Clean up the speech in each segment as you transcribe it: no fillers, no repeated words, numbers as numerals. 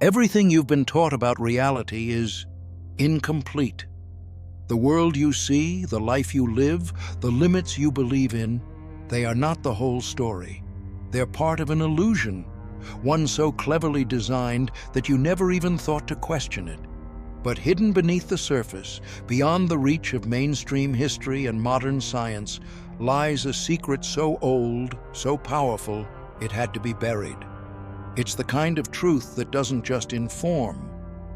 Everything you've been taught about reality is incomplete. The world you see, the life you live, the limits you believe in, they are not the whole story. They're part of an illusion, one so cleverly designed that you never even thought to question it. But hidden beneath the surface, beyond the reach of mainstream history and modern science, lies a secret so old, so powerful, it had to be buried. It's the kind of truth that doesn't just inform,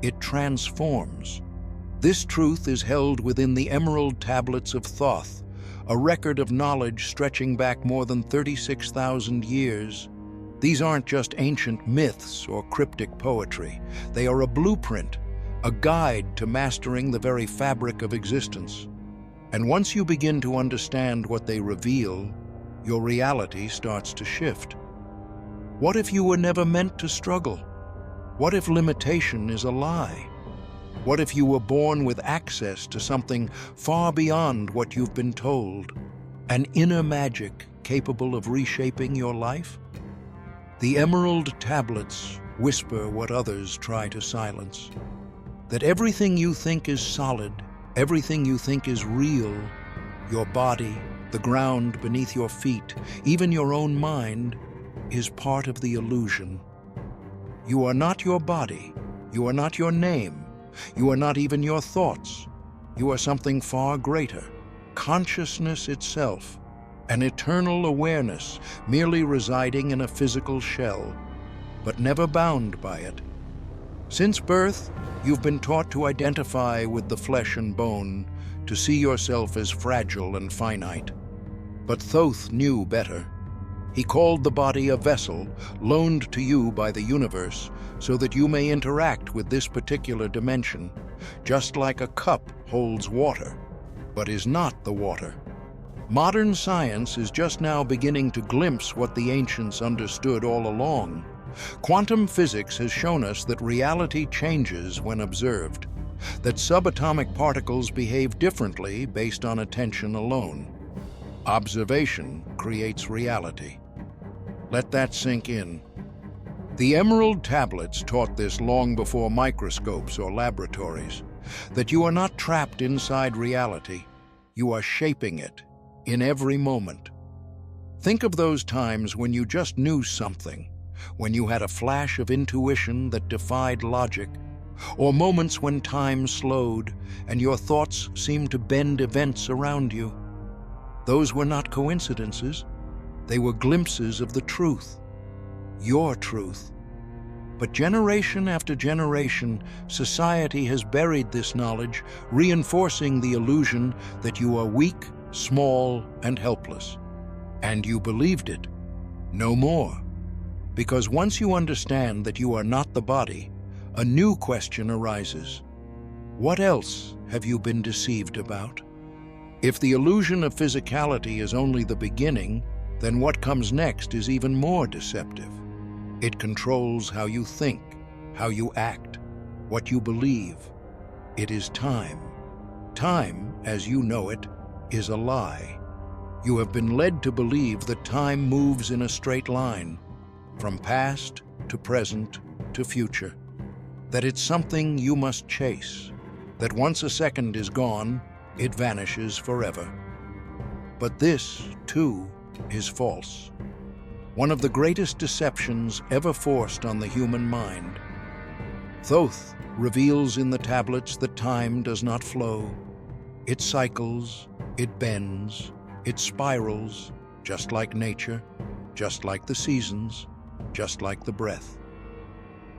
it transforms. This truth is held within the Emerald Tablets of Thoth, a record of knowledge stretching back more than 36,000 years. These aren't just ancient myths or cryptic poetry. They are a blueprint, a guide to mastering the very fabric of existence. And once you begin to understand what they reveal, your reality starts to shift. What if you were never meant to struggle? What if limitation is a lie? What if you were born with access to something far beyond what you've been told? An inner magic capable of reshaping your life? The Emerald Tablets whisper what others try to silence. That everything you think is solid, everything you think is real, your body, the ground beneath your feet, even your own mind, is part of the illusion. You are not your body. You are not your name. You are not even your thoughts. You are something far greater, consciousness itself, an eternal awareness merely residing in a physical shell, but never bound by it. Since birth, you've been taught to identify with the flesh and bone, to see yourself as fragile and finite. But Thoth knew better. He called the body a vessel loaned to you by the universe so that you may interact with this particular dimension, just like a cup holds water, but is not the water. Modern science is just now beginning to glimpse what the ancients understood all along. Quantum physics has shown us that reality changes when observed, that subatomic particles behave differently based on attention alone. Observation creates reality. Let that sink in. The Emerald Tablets taught this long before microscopes or laboratories, that you are not trapped inside reality, you are shaping it in every moment. Think of those times when you just knew something, when you had a flash of intuition that defied logic, or moments when time slowed and your thoughts seemed to bend events around you. Those were not coincidences. They were glimpses of the truth, your truth. But generation after generation, society has buried this knowledge, reinforcing the illusion that you are weak, small, and helpless. And you believed it. No more. Because once you understand that you are not the body, a new question arises. What else have you been deceived about? If the illusion of physicality is only the beginning, then what comes next is even more deceptive. It controls how you think, how you act, what you believe. It is time. Time, as you know it, is a lie. You have been led to believe that time moves in a straight line, from past to present to future. That it's something you must chase, that once a second is gone, it vanishes forever. But this, too, is false. One of the greatest deceptions ever forced on the human mind. Thoth reveals in the tablets that time does not flow. It cycles, it bends, it spirals, just like nature, just like the seasons, just like the breath.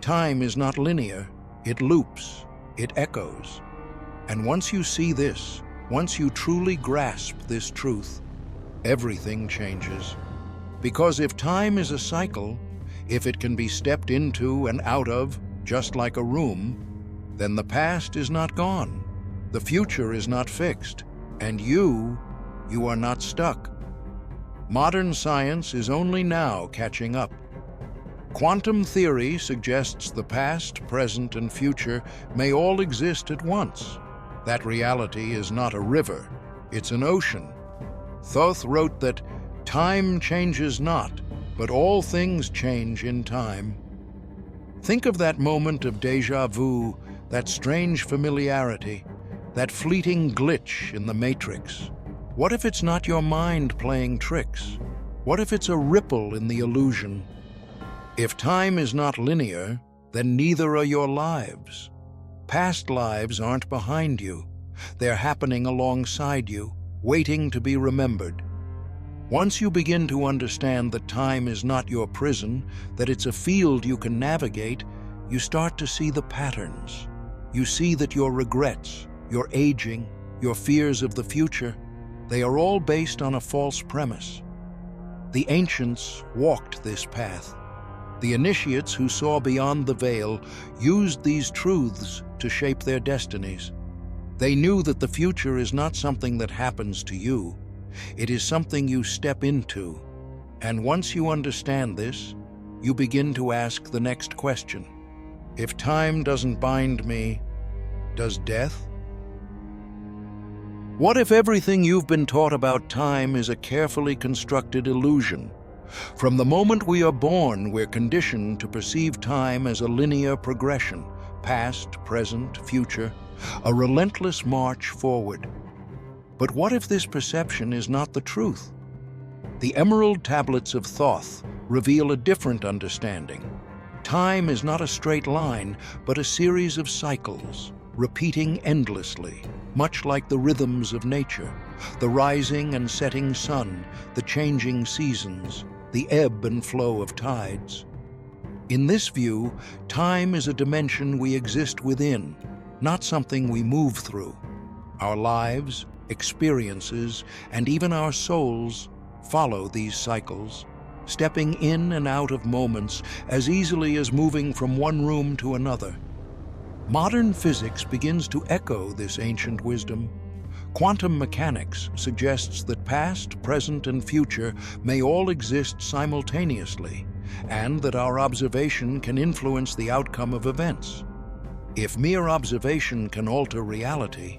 Time is not linear, it loops, it echoes. And once you see this, once you truly grasp this truth, everything changes. Because if time is a cycle, if it can be stepped into and out of, just like a room, then the past is not gone, the future is not fixed, and you are not stuck. Modern science is only now catching up. Quantum theory suggests the past, present, and future may all exist at once. That reality is not a river, it's an ocean. Thoth wrote that time changes not, but all things change in time. Think of that moment of déjà vu, that strange familiarity, that fleeting glitch in the matrix. What if it's not your mind playing tricks? What if it's a ripple in the illusion? If time is not linear, then neither are your lives. Past lives aren't behind you. They're happening alongside you, waiting to be remembered. Once you begin to understand that time is not your prison, that it's a field you can navigate, you start to see the patterns. You see that your regrets, your aging, your fears of the future, they are all based on a false premise. The ancients walked this path. The initiates who saw beyond the veil used these truths to shape their destinies. They knew that the future is not something that happens to you. It is something you step into. And once you understand this, you begin to ask the next question. If time doesn't bind me, does death? What if everything you've been taught about time is a carefully constructed illusion? From the moment we are born, we're conditioned to perceive time as a linear progression, past, present, future, a relentless march forward. But what if this perception is not the truth? The Emerald Tablets of Thoth reveal a different understanding. Time is not a straight line, but a series of cycles, repeating endlessly, much like the rhythms of nature, the rising and setting sun, the changing seasons, the ebb and flow of tides. In this view, time is a dimension we exist within, not something we move through. Our lives, experiences, and even our souls follow these cycles, stepping in and out of moments as easily as moving from one room to another. Modern physics begins to echo this ancient wisdom. Quantum mechanics suggests that past, present, and future may all exist simultaneously, and that our observation can influence the outcome of events. If mere observation can alter reality,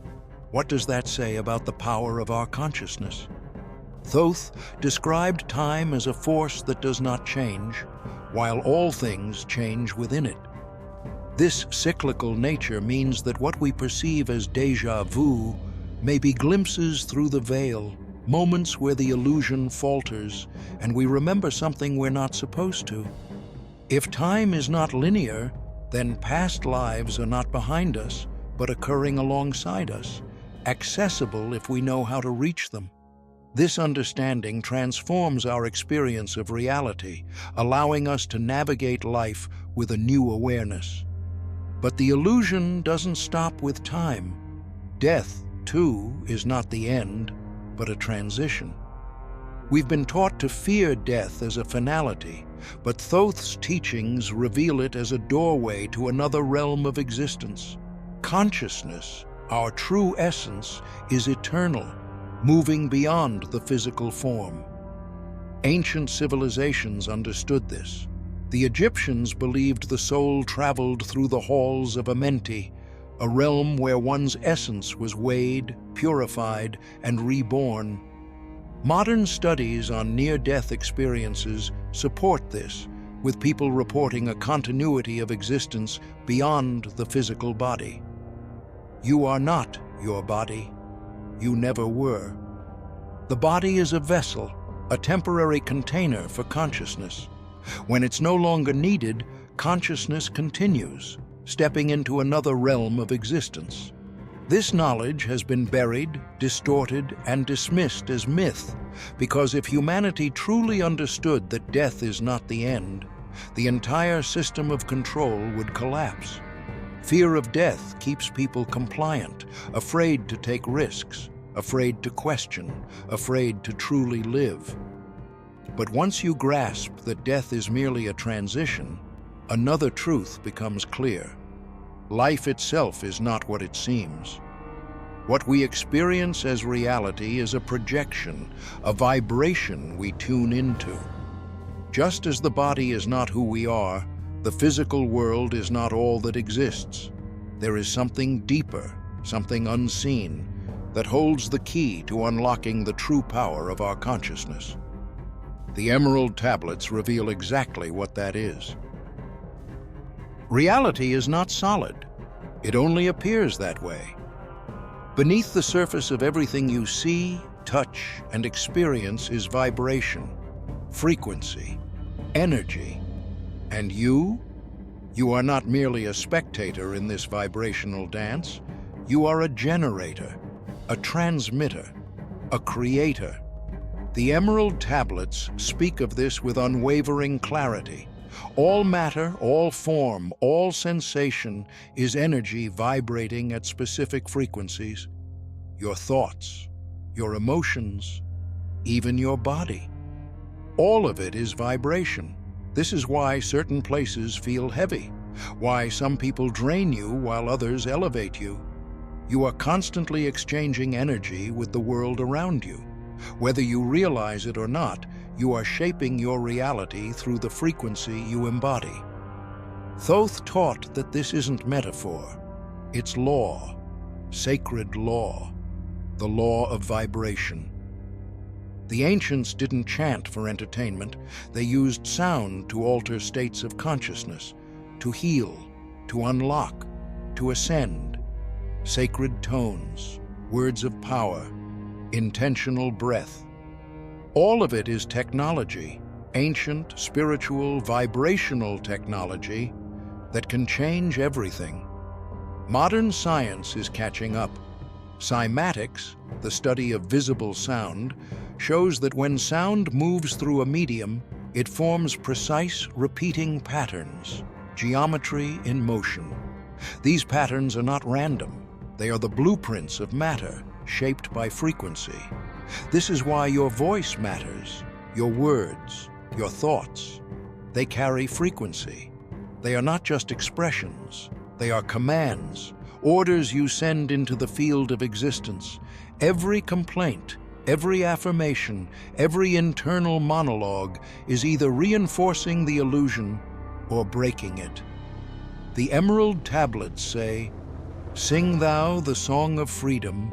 what does that say about the power of our consciousness? Thoth described time as a force that does not change, while all things change within it. This cyclical nature means that what we perceive as déjà vu may be glimpses through the veil, moments where the illusion falters and we remember something we're not supposed to. If time is not linear, then past lives are not behind us, but occurring alongside us, accessible if we know how to reach them. This understanding transforms our experience of reality, allowing us to navigate life with a new awareness. But the illusion doesn't stop with time. Death, too, is not the end, but a transition. We've been taught to fear death as a finality, but Thoth's teachings reveal it as a doorway to another realm of existence. Consciousness, our true essence, is eternal, moving beyond the physical form. Ancient civilizations understood this. The Egyptians believed the soul traveled through the halls of Amenti, a realm where one's essence was weighed, purified, and reborn. Modern studies on near-death experiences support this, with people reporting a continuity of existence beyond the physical body. You are not your body. You never were. The body is a vessel, a temporary container for consciousness. When it's no longer needed, consciousness continues, stepping into another realm of existence. This knowledge has been buried, distorted, and dismissed as myth, because if humanity truly understood that death is not the end, the entire system of control would collapse. Fear of death keeps people compliant, afraid to take risks, afraid to question, afraid to truly live. But once you grasp that death is merely a transition, another truth becomes clear. Life itself is not what it seems. What we experience as reality is a projection, a vibration we tune into. Just as the body is not who we are, the physical world is not all that exists. There is something deeper, something unseen, that holds the key to unlocking the true power of our consciousness. The Emerald Tablets reveal exactly what that is. Reality is not solid. It only appears that way. Beneath the surface of everything you see, touch, and experience is vibration, frequency, energy. And you? You are not merely a spectator in this vibrational dance. You are a generator, a transmitter, a creator. The Emerald Tablets speak of this with unwavering clarity. All matter, all form, all sensation is energy vibrating at specific frequencies. Your thoughts, your emotions, even your body. All of it is vibration. This is why certain places feel heavy, why some people drain you while others elevate you. You are constantly exchanging energy with the world around you. Whether you realize it or not, you are shaping your reality through the frequency you embody. Thoth taught that this isn't metaphor. It's law, sacred law, the law of vibration. The ancients didn't chant for entertainment. They used sound to alter states of consciousness, to heal, to unlock, to ascend. Sacred tones, words of power, intentional breath. All of it is technology, ancient, spiritual, vibrational technology that can change everything. Modern science is catching up. Cymatics, the study of visible sound, shows that when sound moves through a medium, it forms precise, repeating patterns, geometry in motion. These patterns are not random. They are the blueprints of matter, shaped by frequency. This is why your voice matters, your words, your thoughts. They carry frequency. They are not just expressions. They are commands, orders you send into the field of existence. Every complaint, every affirmation, every internal monologue is either reinforcing the illusion or breaking it. The Emerald Tablets say, "Sing thou the song of freedom,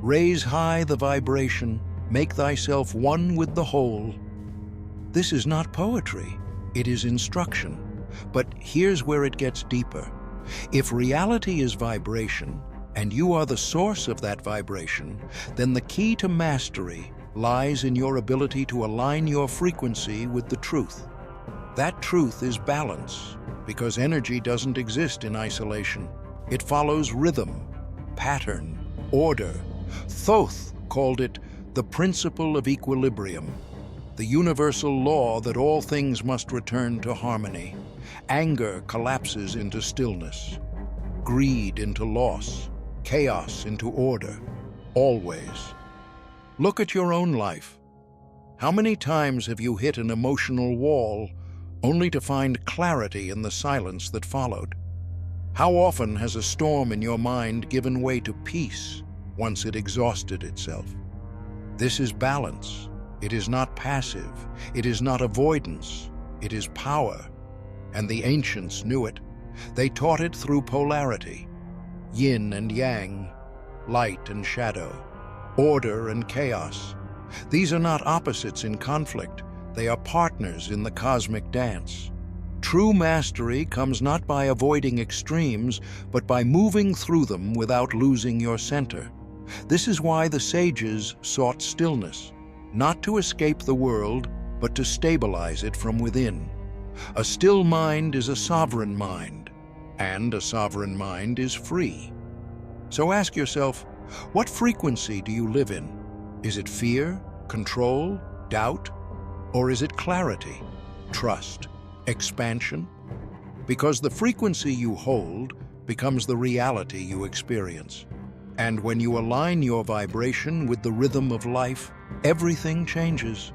raise high the vibration, make thyself one with the whole." This is not poetry, it is instruction. But here's where it gets deeper. If reality is vibration, and you are the source of that vibration, then the key to mastery lies in your ability to align your frequency with the truth. That truth is balance, because energy doesn't exist in isolation. It follows rhythm, pattern, order. Thoth called it the principle of equilibrium, the universal law that all things must return to harmony. Anger collapses into stillness, greed into loss, chaos into order, always. Look at your own life. How many times have you hit an emotional wall only to find clarity in the silence that followed? How often has a storm in your mind given way to peace once it exhausted itself? This is balance. It is not passive. It is not avoidance. It is power. And the ancients knew it. They taught it through polarity, yin and yang, light and shadow, order and chaos. These are not opposites in conflict. They are partners in the cosmic dance. True mastery comes not by avoiding extremes, but by moving through them without losing your center. This is why the sages sought stillness, not to escape the world, but to stabilize it from within. A still mind is a sovereign mind, and a sovereign mind is free. So ask yourself, what frequency do you live in? Is it fear, control, doubt? Or is it clarity, trust, expansion? Because the frequency you hold becomes the reality you experience. And when you align your vibration with the rhythm of life, everything changes.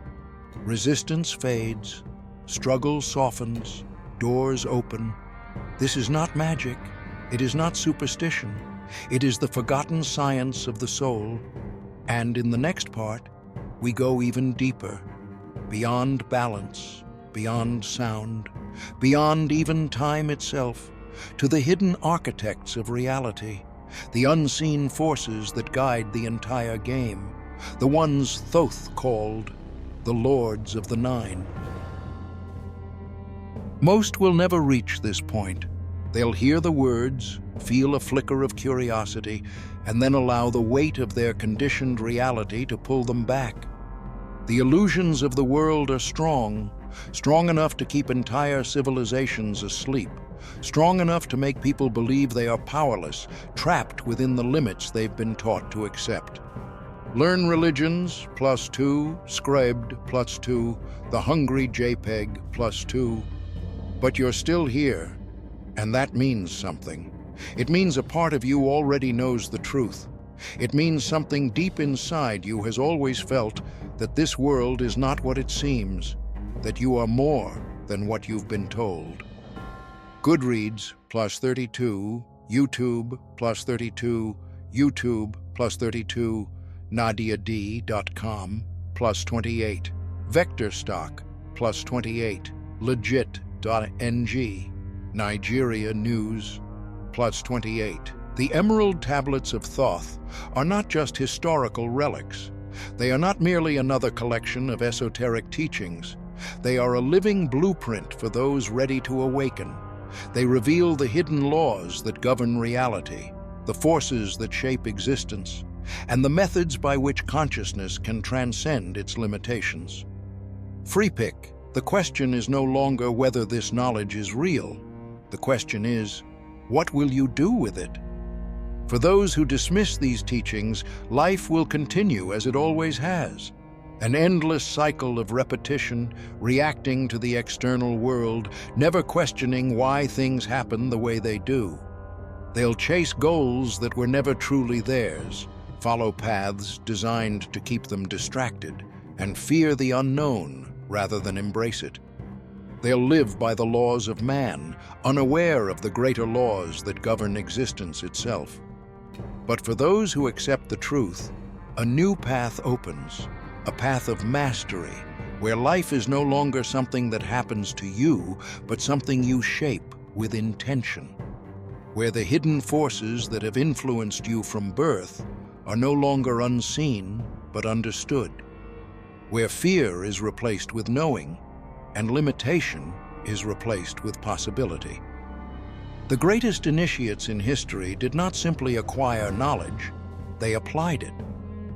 Resistance fades, struggle softens, doors open. This is not magic. It is not superstition. It is the forgotten science of the soul. And in the next part, we go even deeper, beyond balance, beyond sound, beyond even time itself, to the hidden architects of reality, the unseen forces that guide the entire game, the ones Thoth called the Lords of the Nine. Most will never reach this point. They'll hear the words, feel a flicker of curiosity, and then allow the weight of their conditioned reality to pull them back. The illusions of the world are strong enough to keep entire civilizations asleep, strong enough to make people believe they are powerless, trapped within the limits they've been taught to accept. Learn religions, +2, scribed, +2, the hungry JPEG, +2. But you're still here, and that means something. It means a part of you already knows the truth. It means something deep inside you has always felt that this world is not what it seems, that you are more than what you've been told. Goodreads, +32, YouTube, +32, YouTube, +32, NadiaD.com, +28, VectorStock, +28, Legit.ng, Nigeria News, +28. The Emerald Tablets of Thoth are not just historical relics. They are not merely another collection of esoteric teachings. They are a living blueprint for those ready to awaken. They reveal the hidden laws that govern reality, the forces that shape existence, and the methods by which consciousness can transcend its limitations. Free pick. The question is no longer whether this knowledge is real. The question is, what will you do with it? For those who dismiss these teachings, life will continue as it always has. An endless cycle of repetition, reacting to the external world, never questioning why things happen the way they do. They'll chase goals that were never truly theirs, follow paths designed to keep them distracted, and fear the unknown rather than embrace it. They'll live by the laws of man, unaware of the greater laws that govern existence itself. But for those who accept the truth, a new path opens, a path of mastery, where life is no longer something that happens to you, but something you shape with intention, where the hidden forces that have influenced you from birth are no longer unseen, but understood, where fear is replaced with knowing, and limitation is replaced with possibility. The greatest initiates in history did not simply acquire knowledge, they applied it.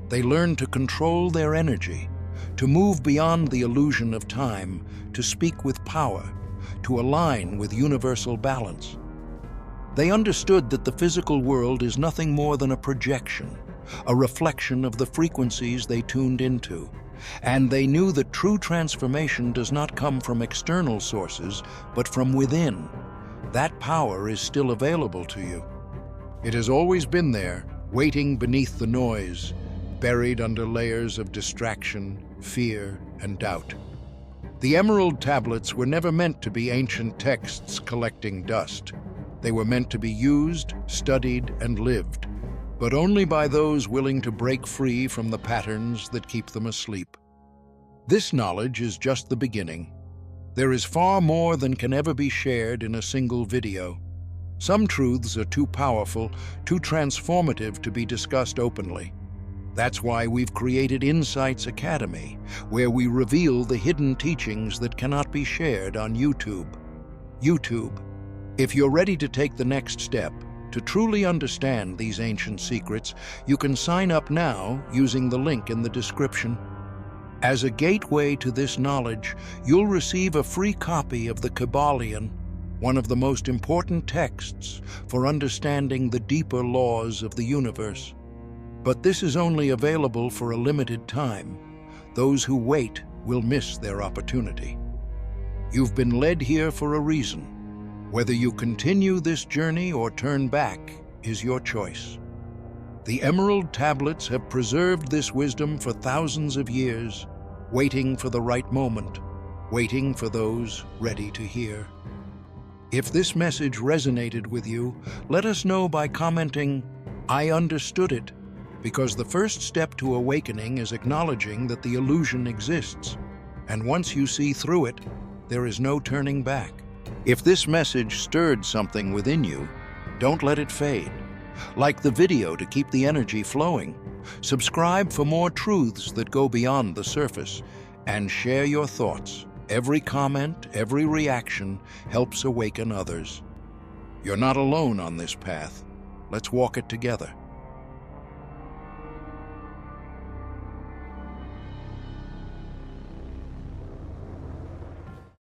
They learned to control their energy, to move beyond the illusion of time, to speak with power, to align with universal balance. They understood that the physical world is nothing more than a projection, a reflection of the frequencies they tuned into. And they knew that true transformation does not come from external sources, but from within. That power is still available to you. It has always been there, waiting beneath the noise, buried under layers of distraction, fear, and doubt. The Emerald Tablets were never meant to be ancient texts collecting dust. They were meant to be used, studied, and lived, but only by those willing to break free from the patterns that keep them asleep. This knowledge is just the beginning. There is far more than can ever be shared in a single video. Some truths are too powerful, too transformative to be discussed openly. That's why we've created Insights Academy, where we reveal the hidden teachings that cannot be shared on YouTube. If you're ready to take the next step, to truly understand these ancient secrets, you can sign up now using the link in the description. As a gateway to this knowledge, you'll receive a free copy of the Kabbalion, one of the most important texts for understanding the deeper laws of the universe. But this is only available for a limited time. Those who wait will miss their opportunity. You've been led here for a reason. Whether you continue this journey or turn back is your choice. The Emerald Tablets have preserved this wisdom for thousands of years, waiting for the right moment, waiting for those ready to hear. If this message resonated with you, let us know by commenting, "I understood it," because the first step to awakening is acknowledging that the illusion exists, and once you see through it, there is no turning back. If this message stirred something within you, don't let it fade. Like the video to keep the energy flowing. Subscribe for more truths that go beyond the surface, and share your thoughts. Every comment, every reaction helps awaken others. You're not alone on this path. Let's walk it together.